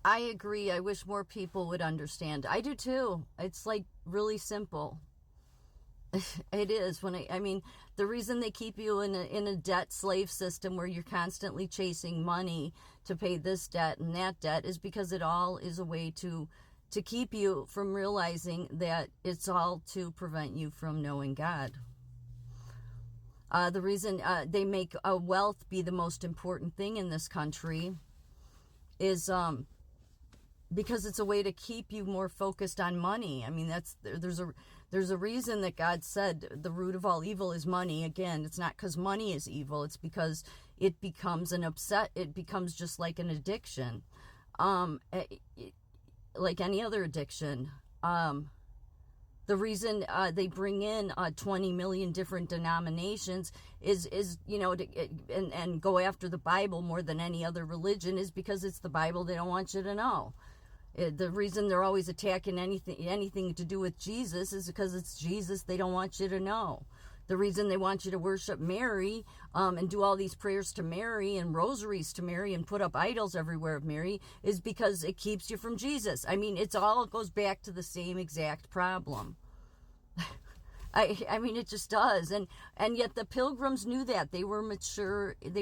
I agree. I wish more people would understand. I do too. It's like really simple. It is. I mean, the reason they keep you in a debt slave system where you're constantly chasing money to pay this debt and that debt is because it all is a way to keep you from realizing that it's all to prevent you from knowing God. The reason they make wealth be the most important thing in this country is because it's a way to keep you more focused on money. I mean, there's a reason that God said the root of all evil is money. Again, it's not because money is evil. It's because it becomes it becomes just like an addiction, like any other addiction. The reason they bring in 20 million different denominations is and go after the Bible more than any other religion is because it's the Bible they don't want you to know. The reason they're always attacking anything to do with Jesus is because it's Jesus they don't want you to know. The reason they want you to worship Mary and do all these prayers to Mary and rosaries to Mary and put up idols everywhere of Mary is because it keeps you from Jesus. I mean, it goes back to the same exact problem. I mean, it just does. And yet the Pilgrims knew that. They were mature in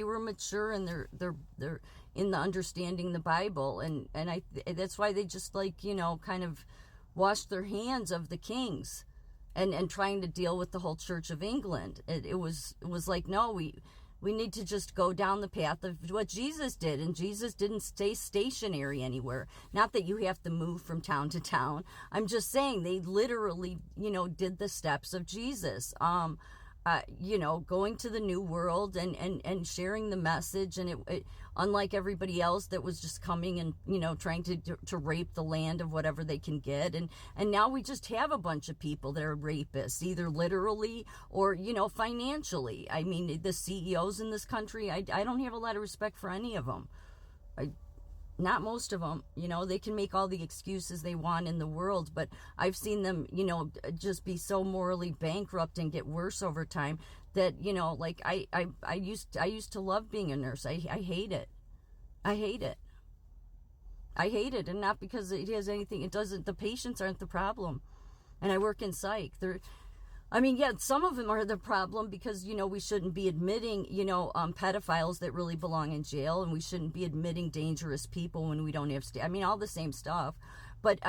their in the understanding the Bible. And that's why they just kind of washed their hands of the kings and trying to deal with the whole Church of England. It was like, no, we need to just go down the path of what Jesus did. And Jesus didn't stay stationary anywhere. Not that you have to move from town to town. I'm just saying they literally, did the steps of Jesus. Going to the New World and sharing the message. And it unlike everybody else that was just coming and, trying to rape the land of whatever they can get. And now we just have a bunch of people that are rapists, either literally or, financially. I mean, the CEOs in this country, I don't have a lot of respect for any of them. Not most of them, they can make all the excuses they want in the world, but I've seen them, just be so morally bankrupt and get worse over time that, like I used to love being a nurse. I hate it. I hate it. I hate it. And not because it has anything, the patients aren't the problem. And I work in psych. Some of them are the problem because, we shouldn't be admitting, pedophiles that really belong in jail, and we shouldn't be admitting dangerous people when we don't have, all the same stuff. But,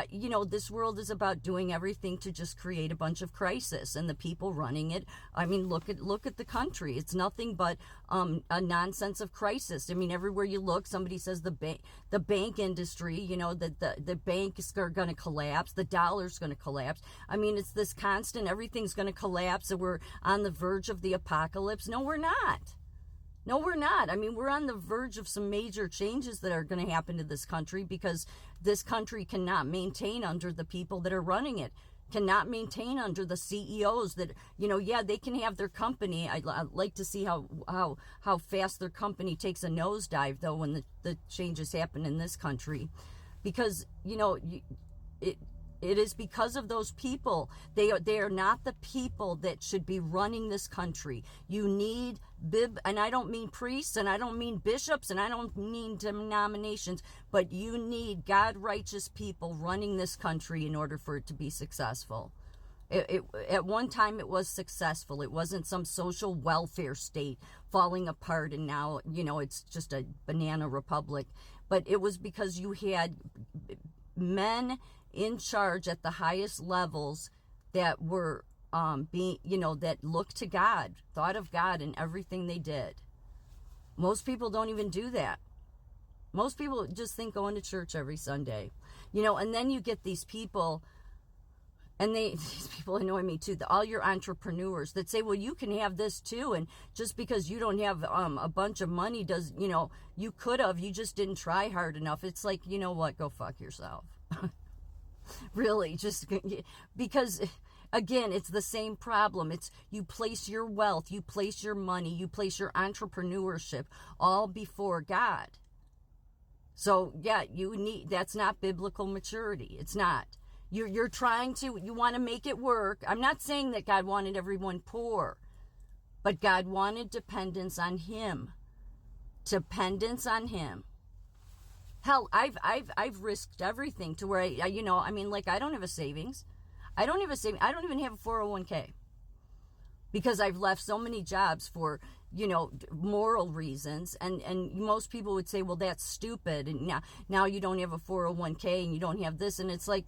this world is about doing everything to just create a bunch of crisis, and the people running it, look at the country. It's nothing but a nonsense of crisis. Everywhere you look, somebody says the bank industry, that the banks are going to collapse, the dollar's going to collapse. It's this constant, everything's going to collapse, and we're on the verge of the apocalypse. No, we're not. No, we're not. We're on the verge of some major changes that are going to happen to this country because this country cannot maintain under the people that are running it, cannot maintain under the CEOs that, they can have their company. I'd like to see how fast their company takes a nosedive, though, when the changes happen in this country. Because, it is because of those people. They are not the people that should be running this country. You need and I don't mean priests, and I don't mean bishops, and I don't mean denominations, but you need God-righteous people running this country in order for it to be successful. At one time it was successful. It wasn't some social welfare state falling apart and now, it's just a banana republic. But it was because you had men in charge at the highest levels that were that looked to God, thought of God in everything they did. Most people don't even do that. Most people just think going to church every Sunday, and then you get these people, and these people annoy me too. All your entrepreneurs that say, well, you can have this too. And just because you don't have a bunch of money you could have, you just didn't try hard enough. It's like, you know what? Go fuck yourself. Really, just because, again, it's the same problem. It's you place your wealth, you place your money, you place your entrepreneurship all before God. So, yeah, that's not biblical maturity. It's not. You're trying to, you want to make it work. I'm not saying that God wanted everyone poor, but God wanted dependence on Him. Dependence on Him. Hell, I've risked everything to where I mean, like, I don't have a savings. I don't have a saving. I don't even have a 401k because I've left so many jobs for, moral reasons. And most people would say, well, that's stupid. And now you don't have a 401k and you don't have this. And it's like,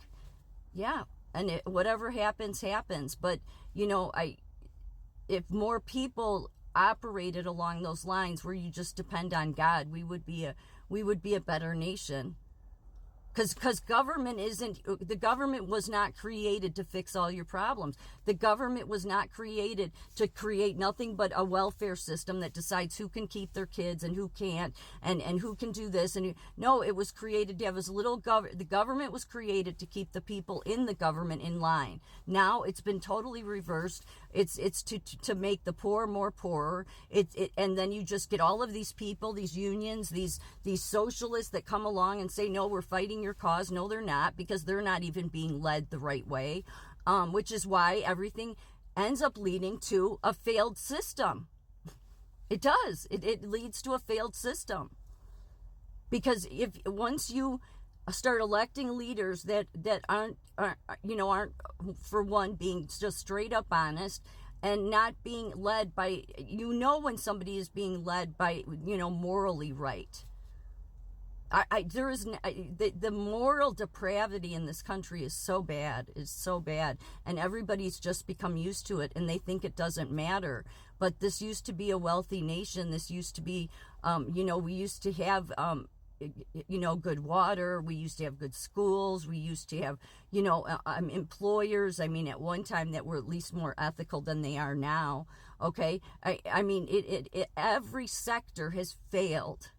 yeah. And whatever happens, happens. But, if more people operated along those lines where you just depend on God, we would be a better nation. Because the government was not created to fix all your problems. The government was not created to create nothing but a welfare system that decides who can keep their kids and who can't, and who can do this. No, it was created to have as little the government was created to keep the people in the government in line. Now it's been totally reversed. It's to make the poor more poorer. And then you just get all of these people, these unions, these socialists that come along and say, no, we're fighting your cause. No, they're not, because they're not even being led the right way, which is why everything ends up leading to a failed system. It does. It leads to a failed system, because once you start electing leaders that aren't for one being just straight up honest and not being led by, when somebody is being led by, morally right. There is the moral depravity in this country is so bad, and everybody's just become used to it, and they think it doesn't matter. But this used to be a wealthy nation. This used to be, we used to have, good water. We used to have good schools. We used to have, employers. I mean, at one time that were at least more ethical than they are now. Okay, I mean, every sector has failed,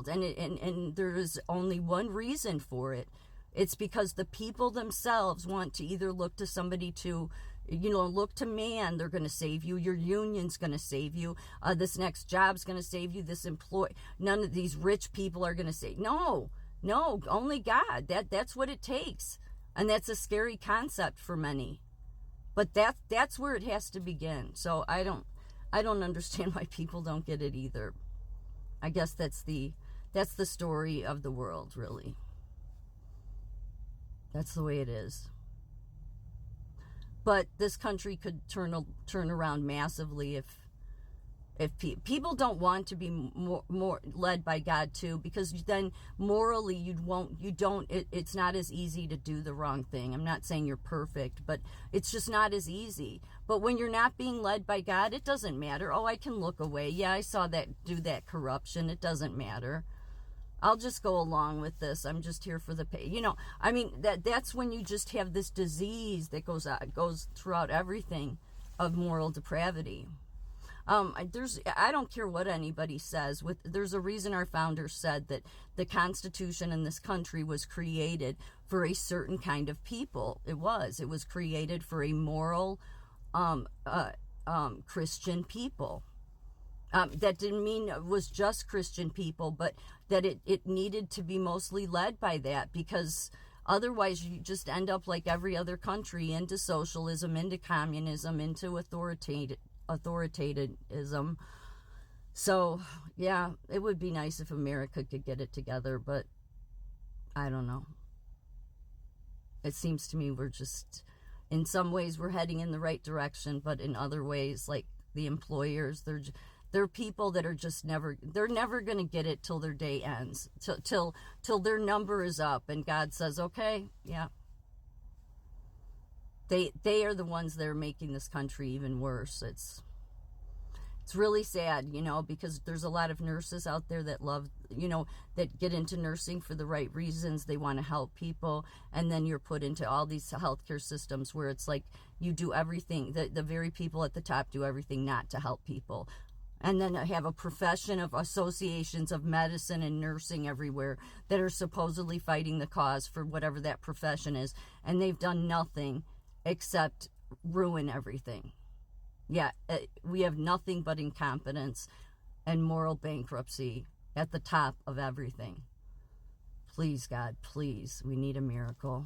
and there is only one reason for it. It's because the people themselves want to either look to somebody to, look to man. They're going to save you. Your union's going to save you. This next job's going to save you. None of these rich people are going to save. No, only God. That's what it takes, and that's a scary concept for many. But that's where it has to begin. So I don't understand why people don't get it either. I guess that's the story of the world, really. That's the way it is. But this country could turn around massively if people don't want to be more led by God too, because then morally it's not as easy to do the wrong thing. I'm not saying you're perfect, but it's just not as easy. But when you're not being led by God, it doesn't matter. Oh, I can look away. Yeah, I saw that do that corruption. It doesn't matter. I'll just go along with this. I'm just here for the pay. I mean, that's when you just have this disease that goes throughout everything of moral depravity. I don't care what anybody says. There's a reason our founders said that the Constitution in this country was created for a certain kind of people. It was created for a moral, Christian people. That didn't mean it was just Christian people, but that it needed to be mostly led by that, because otherwise you just end up like every other country, into socialism, into communism, into authoritarianism. So yeah, it would be nice if America could get it together, but I don't know. It seems to me we're just, in some ways we're heading in the right direction, but in other ways, like the employers, they're people that are just never going to get it till their day ends, till their number is up and God says, okay, yeah. They are the ones that are making this country even worse. It's really sad, because there's a lot of nurses out there that love, that get into nursing for the right reasons. They want to help people. And then you're put into all these healthcare systems where it's like you do everything. The very people at the top do everything not to help people. And then I have a profession of associations of medicine and nursing everywhere that are supposedly fighting the cause for whatever that profession is. And they've done nothing except ruin everything. Yeah, we have nothing but incompetence and moral bankruptcy at the top of everything. Please, God, please, we need a miracle.